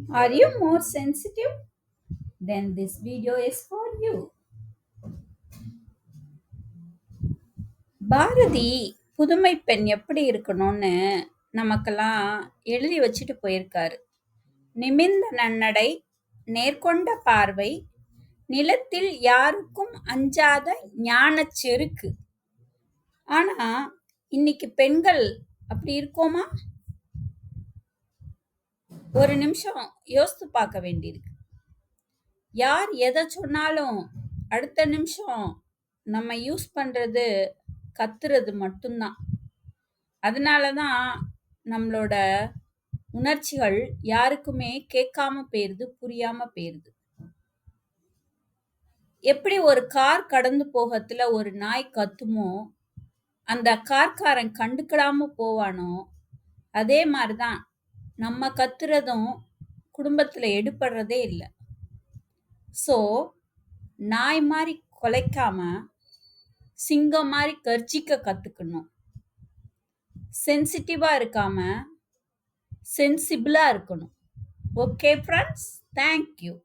Are you more sensitive? Then this video is for you. Bharathi புதுமை பெண் எப்படி இருக்கணும்னு நமக்கெல்லாம் எழுதி வச்சுட்டு போயிருக்காரு. நிமிர்ந்த நன்னடை, நேர்கொண்ட பார்வை, நிலத்தில் யாருக்கும் அஞ்சாத ஞானச் செருக்கு. ஆனா இன்னைக்கு பெண்கள் அப்படி இருக்கோமா? ஒரு நிமிஷம் யோசித்து பார்க்க வேண்டியிருக்கு. யார் எதை சொன்னாலும் அடுத்த நிமிஷம் நம்ம யூஸ் பண்றது கத்துறது மட்டும்தான். அதனால தான் நம்மளோட உணர்ச்சிகள் யாருக்குமே கேட்காம போயிருது, புரியாம போயிருது. எப்படி ஒரு கார் கடந்து போகத்துல ஒரு நாய் கத்துமோ, அந்த கார்காரன் கண்டுக்கிடாம போவானோ, அதே மாதிரிதான் நம்ம கத்துறதும் குடும்பத்துல எடுபடுறதே இல்லை. ஸோ நாய் மாதிரி கொலைக்காம சிங்கம் மாதிரி கர்ஜிக்க கத்துக்கணும். சென்சிட்டிவா இருக்காம சென்சிபிளா இருக்கணும். Okay friends, thank you.